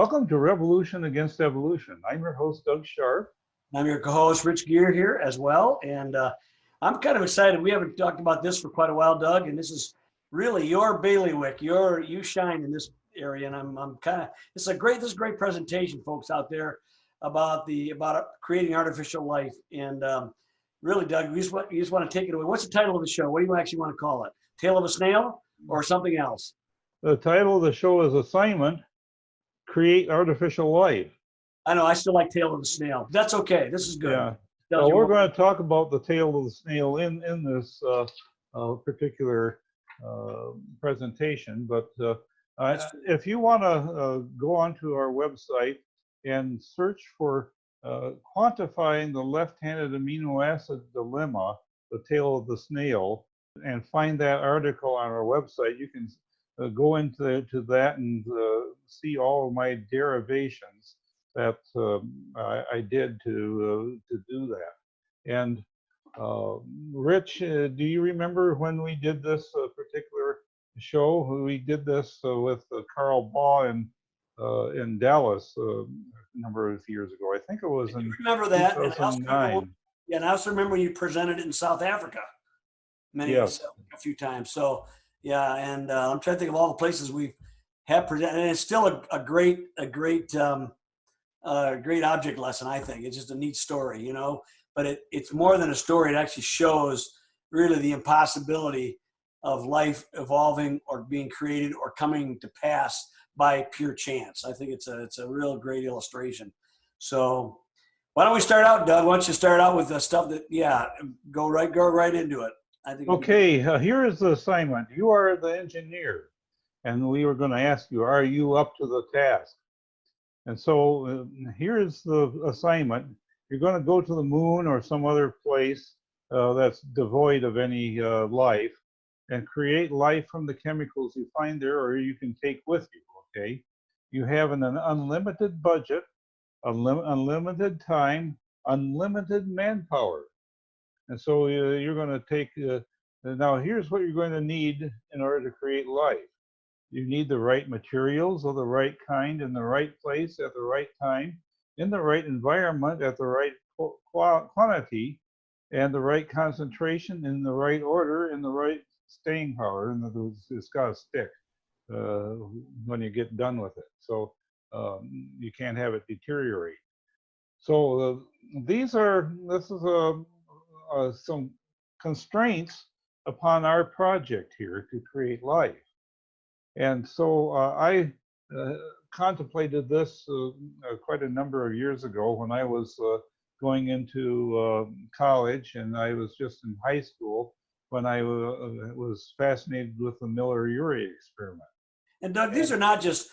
Welcome to Revolution Against Evolution. I'm your host, Doug Sharp. I'm your co-host, Rich Gear, here as well. And I'm kind of excited. We haven't talked about this for quite a while, Doug, and this is really your bailiwick. You shine in this area, and I'm kind of, this is a great presentation, folks out there, about creating artificial life. And really, Doug, you just want to take it away. What's the title of the show? What do you actually want to call it? Tale of a Snail or something else? The title of the show is Assignment, Create Artificial Life. I know, I still like Tale of the Snail. That's okay. This is good. Yeah. Well, we're going to talk about the Tale of the Snail in this particular presentation. But if you want to go onto our website and search for quantifying the left-handed amino acid dilemma, the Tale of the Snail, and find that article on our website, you can go into that and see all of my derivations that I did to do that. And Rich, do you remember when we did this particular show? We did this with Carl Baugh in Dallas a number of years ago. I think it was in remember that 2009. And I also remember you presented it in South Africa a few times. So yeah, and I'm trying to think of all the places we have presented, and it's still a great object lesson. I think it's just a neat story, you know. But it's more than a story. It actually shows really the impossibility of life evolving or being created or coming to pass by pure chance. I think it's a real great illustration. So why don't we start out, Doug? Why don't you start out with the stuff that, go right into it. I think. Okay, here is the assignment. You are the engineer, and we were going to ask you, are you up to the task? And so here's the assignment. You're going to go to the moon or some other place that's devoid of any life and create life from the chemicals you find there, or you can take with you, okay? You have an unlimited budget, unlimited time, unlimited manpower. And so you're going to take, now here's what you're going to need in order to create life. You need the right materials of the right kind in the right place at the right time, in the right environment at the right quantity, and the right concentration in the right order, in the right staying power. And it's got to stick when you get done with it. So you can't have it deteriorate. So this is some constraints upon our project here to create life. And so I contemplated this quite a number of years ago when I was going into college, and I was just in high school when I was fascinated with the Miller-Urey experiment. And Doug, these are not just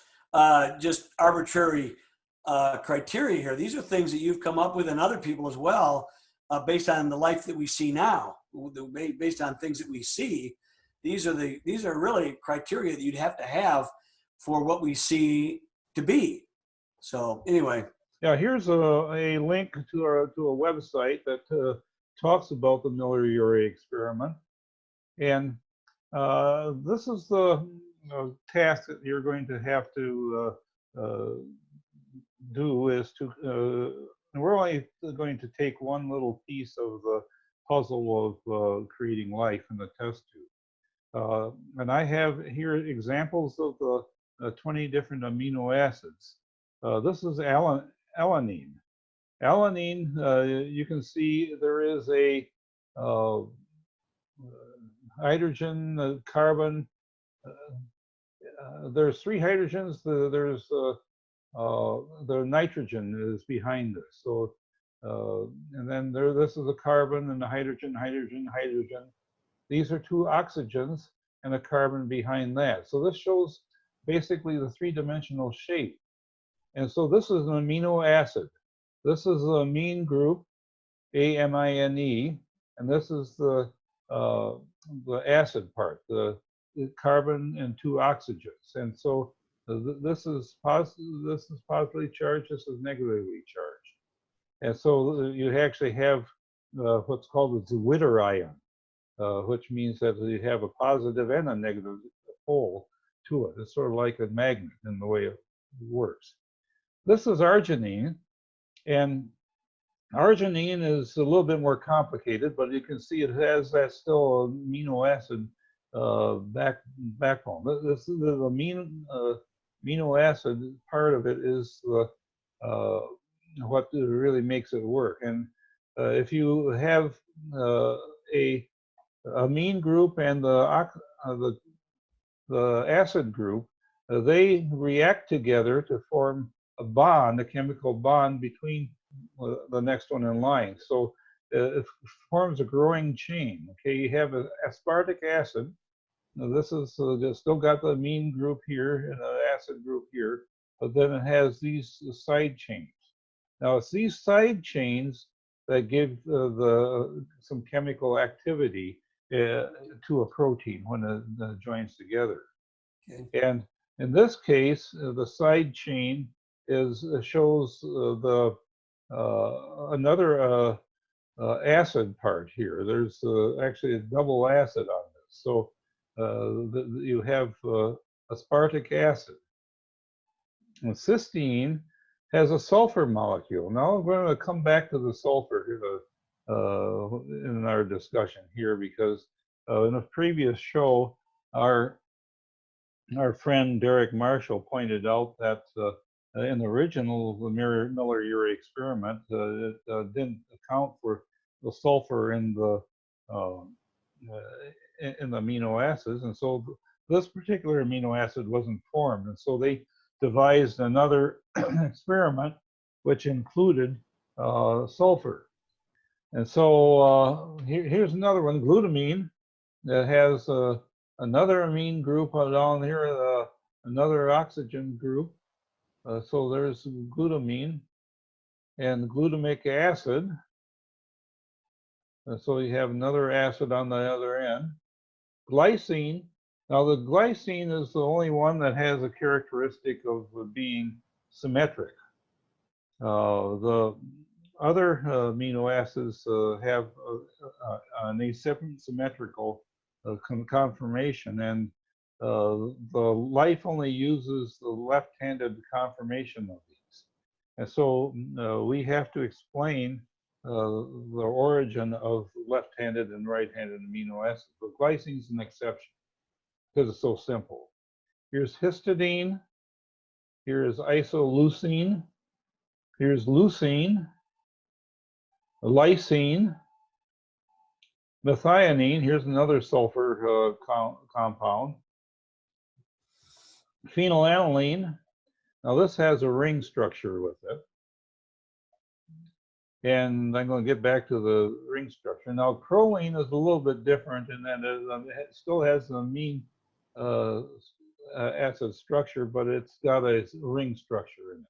arbitrary criteria here. These are things that you've come up with and other people as well, based on the life that we see now, based on things that we see. These are really criteria that you'd have to have for what we see to be. So anyway. Yeah, here's a link to a website that talks about the Miller-Urey experiment. And this is the task that you're going to have to do is to, we're only going to take one little piece of the puzzle of creating life in the test tube. And I have here examples of the 20 different amino acids. This is alanine. Alanine, you can see there is a hydrogen, carbon. There's 3 hydrogens. There's the nitrogen is behind this. So, and then this is a carbon and a hydrogen, hydrogen, hydrogen. These are 2 oxygens and a carbon behind that. So this shows basically the 3-dimensional shape. And so this is an amino acid. This is the amine group, AMINE, and this is the acid part, the carbon and 2 oxygens. And so this is positively charged, this is negatively charged. And so you actually have what's called the Zwitter ion, which means that you have a positive and a negative pole to it. It's sort of like a magnet in the way it works. This is arginine, and arginine is a little bit more complicated, but you can see it has that still amino acid backbone. This is the amino acid part of it is what really makes it work. And if you have a amine group and the acid group, they react together to form a bond, a chemical bond between the next one in line. So it forms a growing chain. Okay, you have an aspartic acid. Now this is still got the amine group here and the acid group here, but then it has these side chains. Now it's these side chains that give some chemical activity to a protein when it joins together. Okay. And in this case, the side chain shows another acid part here. There's actually a double acid on this. So you have aspartic acid. And cysteine has a sulfur molecule. Now we're going to come back to the sulfur here in our discussion here, because in a previous show, our friend Derek Marshall pointed out that in the original Miller-Urey experiment, it didn't account for the sulfur in the amino acids, and so this particular amino acid wasn't formed, and so they devised another experiment which included sulfur. And so here's another one, glutamine, that has another amine group down here, another oxygen group. So there's glutamine and glutamic acid. And so you have another acid on the other end. Glycine. Now the glycine is the only one that has a characteristic of being symmetric. The other amino acids have an asymmetrical conformation, and the life only uses the left-handed conformation of these. And so we have to explain the origin of left-handed and right-handed amino acids. But glycine is an exception because it's so simple. Here's histidine. Here's isoleucine. Here's leucine. Lysine. Methionine. Here's another sulfur compound. Phenylalanine. Now this has a ring structure with it. And I'm going to get back to the ring structure. Now proline is a little bit different in that it still has an amine acid structure, but it's got a ring structure in it.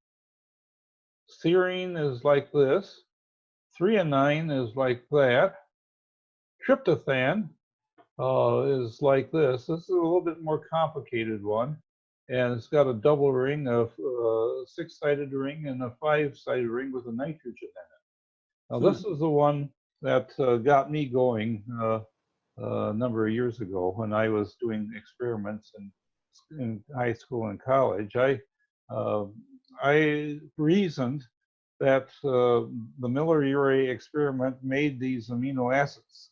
Serine is like this. THREONINE is like that. TRYPTOPHAN is like this. This is a little bit more complicated one, and it's got a double ring, a six-sided ring, and a five-sided ring with a nitrogen in it. Now this is the one that got me going a number of years ago when I was doing experiments in high school and college. I reasoned that the Miller-Urey experiment made these amino acids.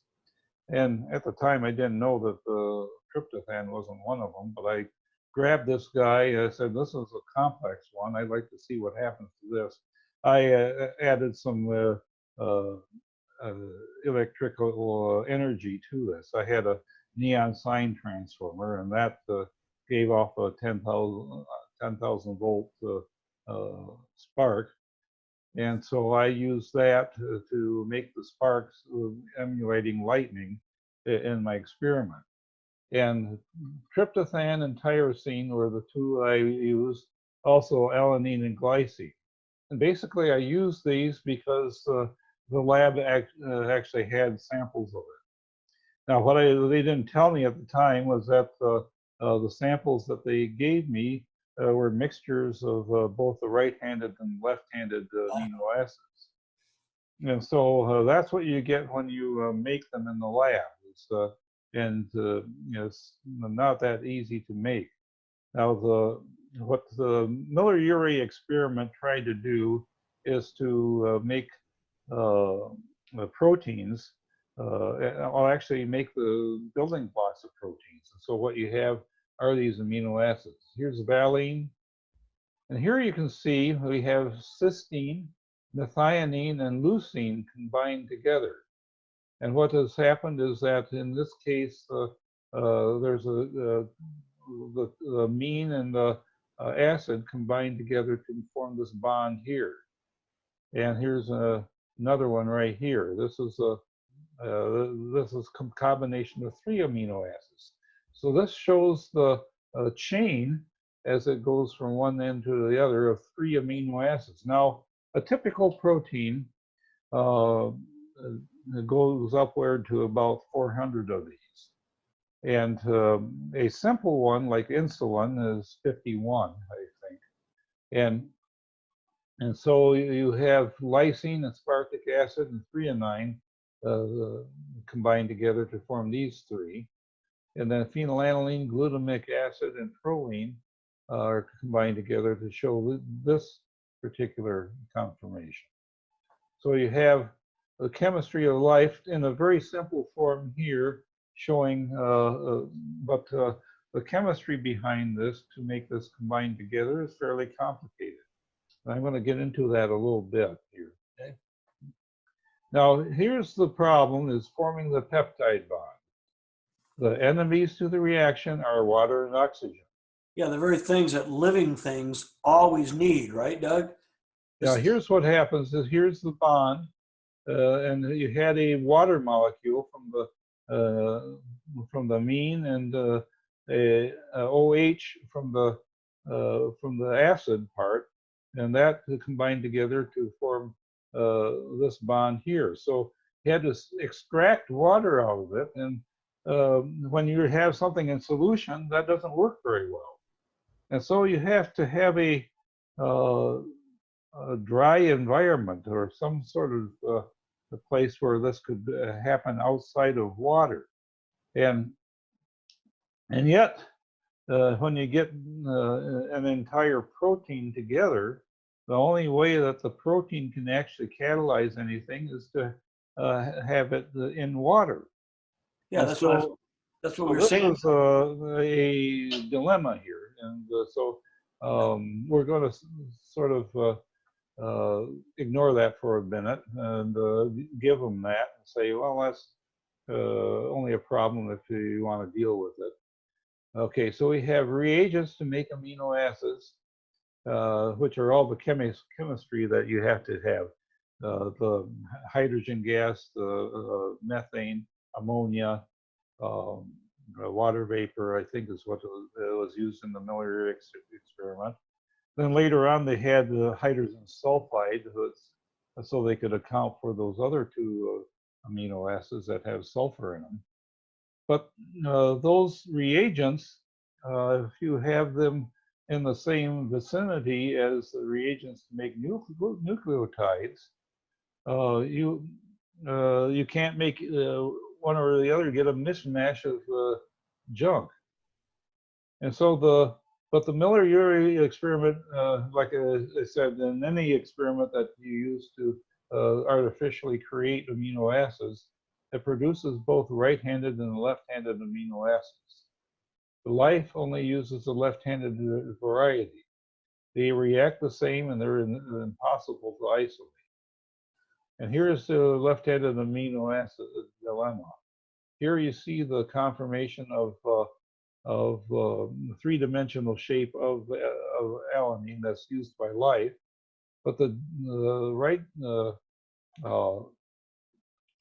And at the time, I didn't know that the tryptophan wasn't one of them, but I grabbed this guy. I said, this is a complex one. I'd like to see what happens to this. I added some electrical energy to this. I had a neon sign transformer, and that gave off a 10,000 volt spark. And so I used that to make the sparks emulating lightning in my experiment. And tryptophan and tyrosine were the two I used, also alanine and glycine. And basically I used these because the lab actually had samples of it. Now what they didn't tell me at the time was that the samples that they gave me were mixtures of both the right-handed and left-handed amino acids. And so that's what you get when you make them in the lab. It's not that easy to make. Now what the Miller-Urey experiment tried to do is to make proteins, or actually make the building blocks of proteins. So what you have are these amino acids. Here's valine, and here you can see we have cysteine, methionine, and leucine combined together. And what has happened is that in this case, there's the amine and the acid combined together to form this bond here. And here's another one right here. This is a combination of 3 amino acids. So this shows the chain as it goes from one end to the other of 3 amino acids. Now, a typical protein goes upward to about 400 of these. And a simple one like insulin is 51, I think. And so you have lysine, aspartic acid, and threonine combined together to form these 3. And then phenylalanine, glutamic acid, and proline are combined together to show this particular conformation. So you have the chemistry of life in a very simple form here, showing but the chemistry behind this to make this combined together is fairly complicated. And I'm going to get into that a little bit here. Okay. Now, here's the problem, is forming the peptide bond. The enemies to the reaction are water and oxygen. Yeah, the very things that living things always need, right, Doug? Now, here's what happens is here's the bond, and you had a water molecule from the amine and a OH from the acid part, and that combined together to form this bond here. So you had to extract water out of it, and when you have something in solution, that doesn't work very well. And so you have to have a dry environment or some sort of a place where this could happen outside of water. And yet, when you get an entire protein together, the only way that the protein can actually catalyze anything is to have it in water. Yeah, that's what we were saying. This is a dilemma here, and so we're going to sort of ignore that for a minute and give them that and say, well, that's only a problem if you want to deal with it. Okay, so we have reagents to make amino acids, which are all the chemistry that you have to have. The hydrogen gas, the methane, ammonia, water vapor, I think is what was used in the Miller-Urey experiment. Then later on, they had the hydrogen sulfide, so they could account for those other 2 amino acids that have sulfur in them. But those reagents, if you have them in the same vicinity as the reagents to make nucleotides, you can't make one or the other, get a mishmash of junk. And so but the Miller-Urey experiment, like I said, in any experiment that you use to artificially create amino acids, it produces both right-handed and left-handed amino acids. The life only uses the left-handed variety. They react the same and they're impossible to isolate. And here's the left-handed amino acid dilemma. Here you see the conformation of the 3-dimensional shape of alanine that's used by life, but the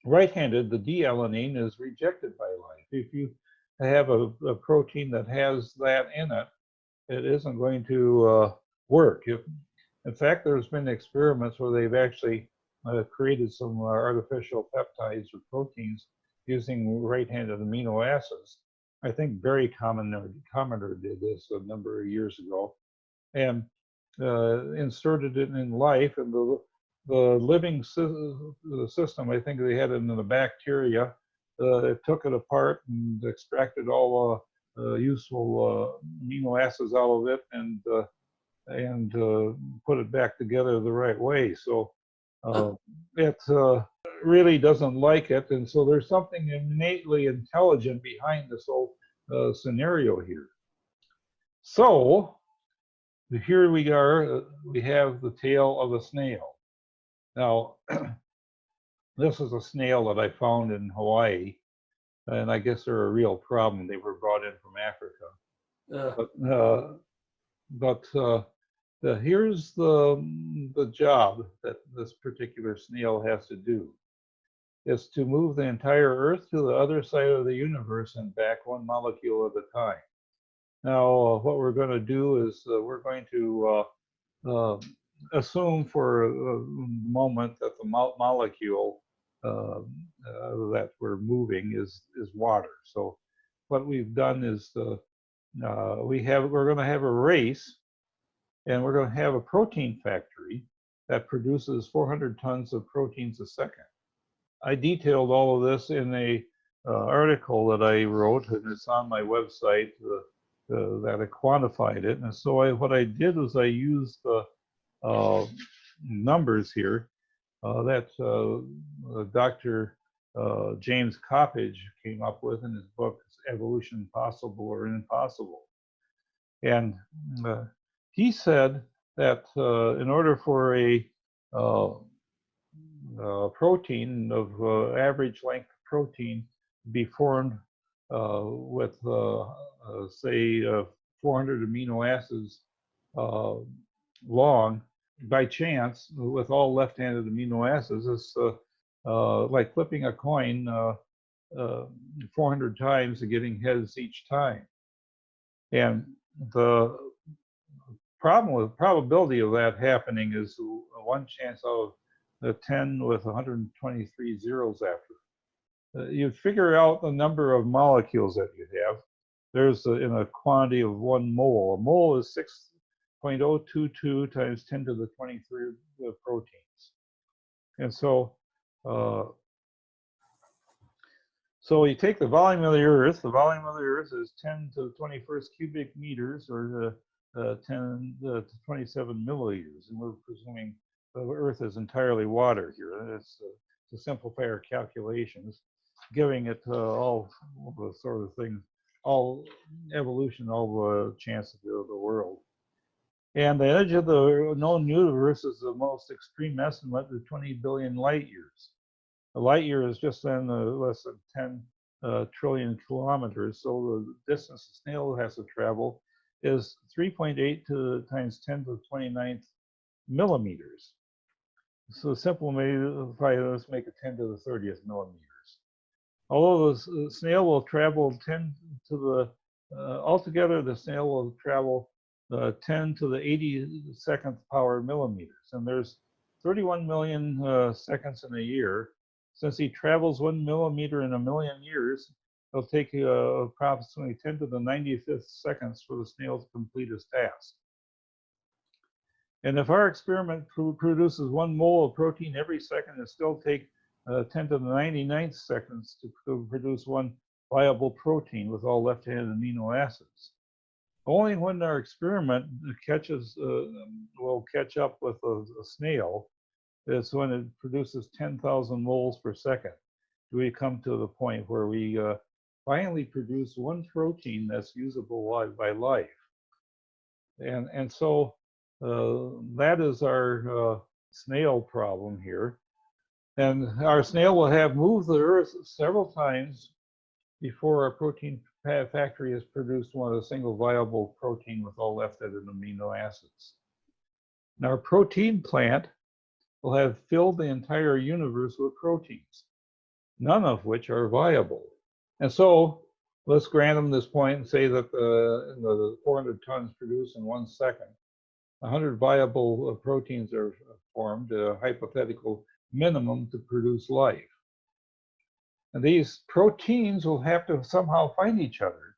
right-handed, the D-alanine, is rejected by life. If you have a protein that has that in it, it isn't going to work. In fact, there's been experiments where they've actually created some artificial peptides or proteins using right-handed amino acids. I think Barry Commoner did this a number of years ago, and inserted it in life, and the living system, I think they had it in the bacteria. It took it apart and extracted all useful amino acids out of it and put it back together the right way. So it really doesn't like it, and so there's something innately intelligent behind this whole scenario here. So here we are, we have the tail of a snail. Now, this is a snail that I found in Hawaii, and I guess they're a real problem. They were brought in from Africa. Here's the job that this particular snail has to do. Is to move the entire Earth to the other side of the universe and back one molecule at a time. Now, what we're going to do is we're going to assume for the moment that the molecule that we're moving is water. So what we've done is we're going to have a race, and we're going to have a protein factory that produces 400 tons of proteins a second. I detailed all of this in a article that I wrote, and it's on my website that I quantified it. And so what I did was I used the numbers here that Dr. James Coppage came up with in his book, Evolution Possible or Impossible. And he said that in order for a protein of average length protein be formed with say 400 amino acids long by chance with all left-handed amino acids, it's like flipping a coin 400 times and getting heads each time. And the problem with probability of that happening is 1 chance out of 10 with 123 zeros after. You figure out the number of molecules that you have. There's in a quantity of 1 mole. A mole is 6.022 times 10 to the 23 proteins. And so, so you take the volume of the Earth. The volume of the Earth is 10 to the 21st cubic meters, or 10 to 27 milliliters, and we're presuming the Earth is entirely water here. It's to simplify our calculations, giving it all the sort of things, all evolution, all the chance of the world. And the edge of the known universe is the most extreme estimate of 20 billion light years. A light year is just then less than 10 trillion kilometers. So the distance a snail has to travel is 3.8 times 10 to the 29th millimeters. So simplify this, make it 10 to the 30th millimeters. Although the snail will travel 10 to the, altogether the snail will travel 10 to the 82nd power millimeters. And there's 31 million seconds in a year. Since he travels 1 millimeter in a million years, it'll take approximately 10 to the 95th seconds for the snail to complete his task. And if our experiment produces 1 mole of protein every second, it still take 10 to the 99th seconds to produce 1 viable protein with all left-handed amino acids. Only when our experiment will catch up with a snail, is when it produces 10,000 moles per second, do we come to the point where we finally produce 1 protein that's usable by life. And so that is our snail problem here. And our snail will have moved the Earth several times before our protein factory has produced a single viable protein with all left-handed amino acids. Now, our protein plant will have filled the entire universe with proteins, none of which are viable. And so let's grant them this point and say that the 400 tons produced in 1 second, 100 viable proteins are formed, a hypothetical minimum to produce life. And these proteins will have to somehow find each other,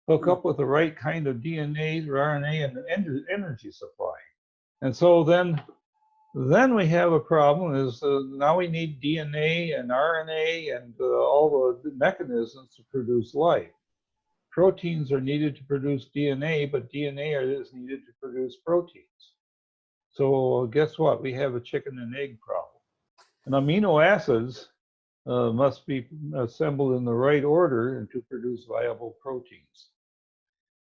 hook up with the right kind of DNA or RNA and energy supply. And so then we have a problem is now we need DNA and RNA and all the mechanisms to produce life. proteins are needed to produce DNA, but DNA is needed to produce proteins. So guess what? We have a chicken and egg problem. And amino acids must be assembled in the right order to produce viable proteins.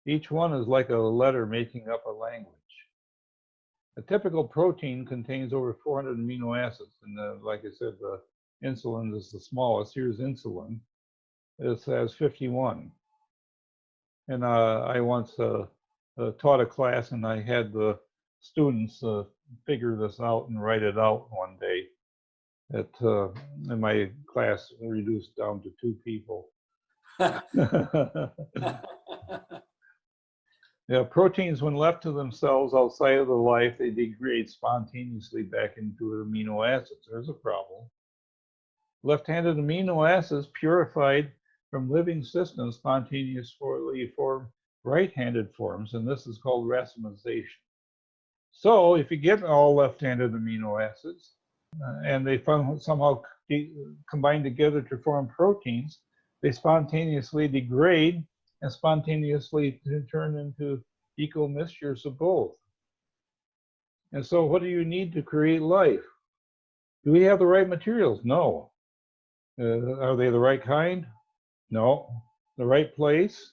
Each one is like a letter making up a language. A typical protein contains over 400 amino acids, and like I said, the insulin is the smallest. Here's insulin. It has 51. And I once taught a class, and I had the students figure this out and write it out one day. And my class reduced down to 2 people. Yeah, proteins, when left to themselves outside of the life, they degrade spontaneously back into amino acids. There's a problem. Left-handed amino acids purified from living systems spontaneously form right-handed forms, and this is called racemization. So if you get all left-handed amino acids, and they somehow combine together to form proteins, they spontaneously degrade and spontaneously turn into equal mixtures of both. And so what do you need to create life? Do we have the right materials? No. Are they the right kind? No. The right place?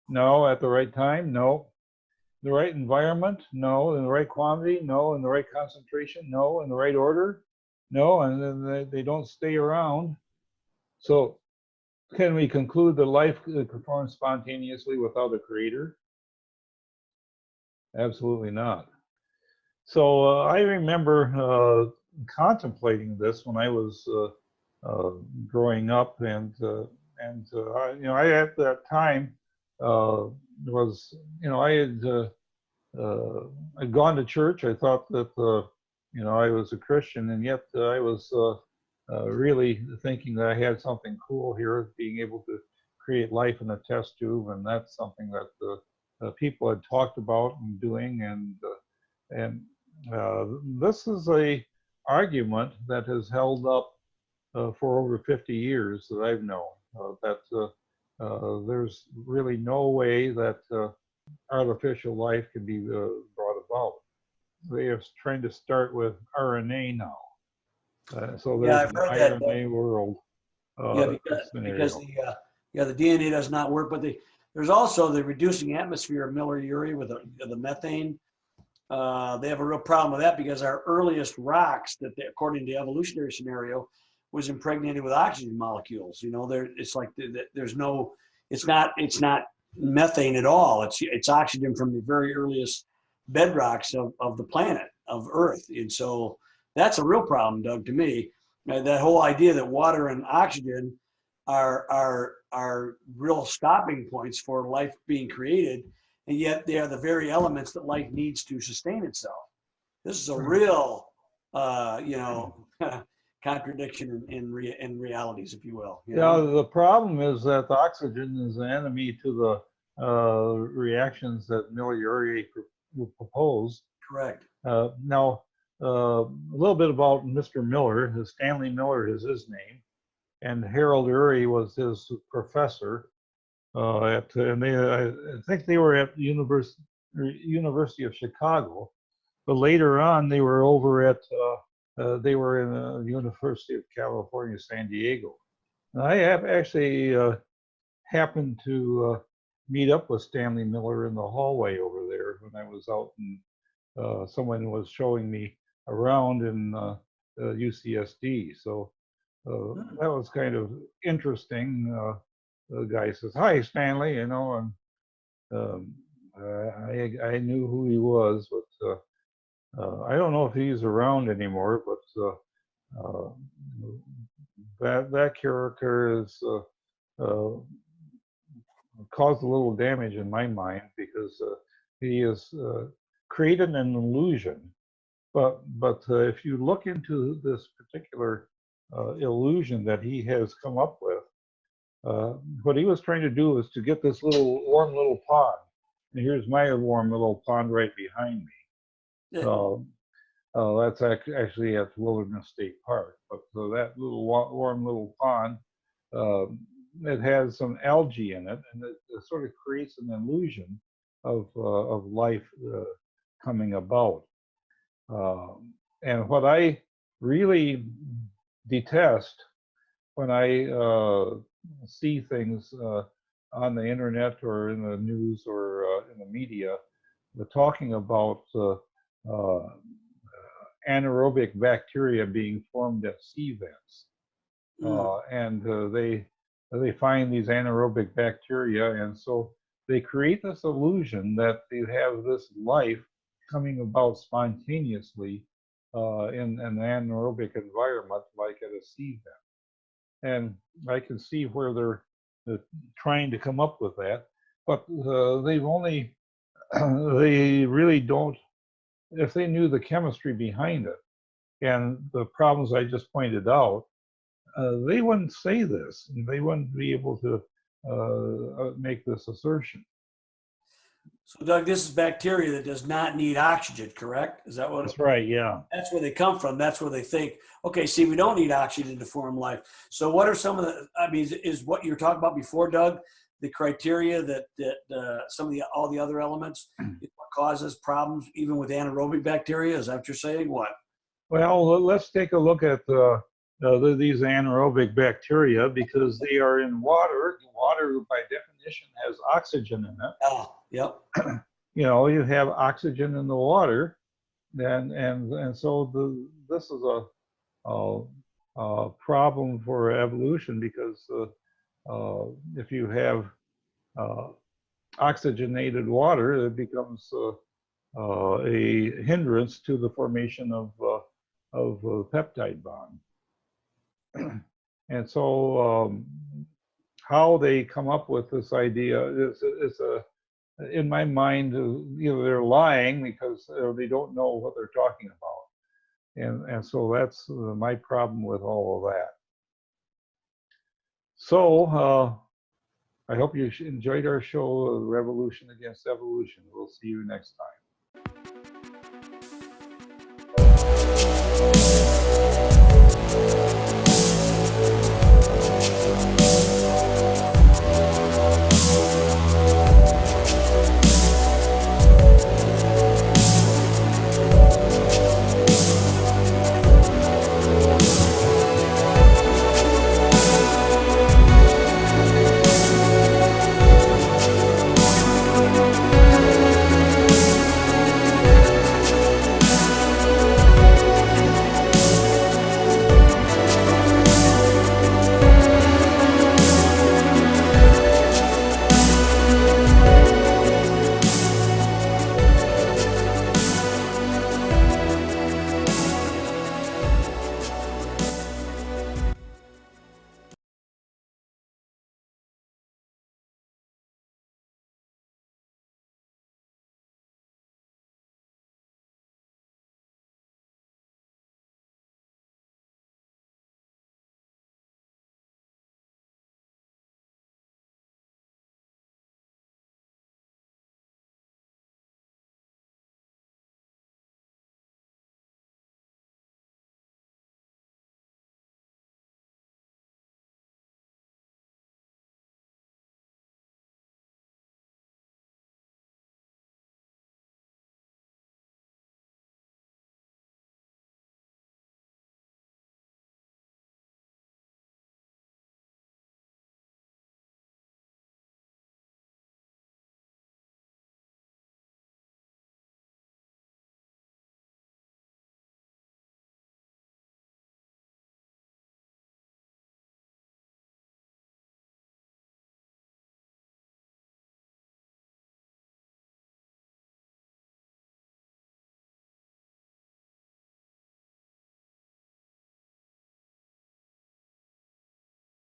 No. At the right time? No. The right environment? No. In the right quantity? No. In the right concentration? No. In the right order? No. And then they don't stay around. So can we conclude that life performs spontaneously without a creator? Absolutely not. So I remember contemplating this when I was growing up, and you know, I at that time was, you know, I'd gone to church. I thought that you know, I was a Christian, and yet I was really thinking that I had something cool here, being able to create life in a test tube, and that's something that people had talked about and doing, and this is a argument that has held up for over 50 years that I've known, that there's really no way that artificial life can be brought about. They are trying to start with RNA now. So there's Yeah, I've heard that. RNA world. Yeah, because the DNA does not work, but there's also the reducing atmosphere of Miller-Urey with the methane. They have a real problem with that because our earliest rocks, according to the evolutionary scenario, was impregnated with oxygen molecules. You know, it's like there's no, it's not methane at all. It's oxygen from the very earliest bedrocks of the planet, of Earth. And so that's a real problem, Doug, to me. That whole idea that water and oxygen are real stopping points for life being created, and yet they are the very elements that life needs to sustain itself. This is a real, you know, contradiction in realities, if you will. You know? Yeah, the problem is that the oxygen is an enemy to the reactions that Miller-Urey proposed. Correct. Now, a little bit about Mr. Miller. Stanley Miller is his name, and Harold Urey was his professor. I think they were at the University of Chicago, but later on they were over at they were in the University of California, San Diego. And I have actually happened to meet up with Stanley Miller in the hallway over there when I was out, and someone was showing me around in UCSD. So that was kind of interesting. The guy says, "Hi, Stanley," you know, and I knew who he was, but I don't know if he's around anymore. But that character is caused a little damage in my mind because he has created an illusion. But if you look into this particular illusion that he has come up with, what he was trying to do is to get this little warm little pond. And here's my warm little pond right behind me. That's actually at Wilderness State Park. But so that little warm little pond it has some algae in it, and it sort of creates an illusion of life coming about. And what I really detest when I see things on the internet or in the news or in the media, talking about anaerobic bacteria being formed at sea vents. And they find these anaerobic bacteria, and so they create this illusion that they have this life coming about spontaneously in an anaerobic environment like at a sea vent. And I can see where they're trying to come up with that, but they've only they really don't. If they knew the chemistry behind it and the problems I just pointed out, they wouldn't say this, and they wouldn't be able to make this assertion. So, Doug, this is bacteria that does not need oxygen, correct? Is that what? That's right, yeah. That's where they come from. That's where they think, okay, see, we don't need oxygen to form life. So what are some of the, I mean, is what you were talking about before, Doug, the criteria that some of all the other elements is what causes problems even with anaerobic bacteria? Is that what you're saying? What? Well, let's take a look at these anaerobic bacteria, because they are in water. Water, by definition, has oxygen in it. Oh, yep. You know, you have oxygen in the water, and so this is a problem for evolution, because if you have oxygenated water, it becomes a hindrance to the formation of a peptide bond. And so how they come up with this idea is in my mind, they're lying because they don't know what they're talking about. And so that's my problem with all of that. So I hope you enjoyed our show, Revolution Against Evolution. We'll see you next time.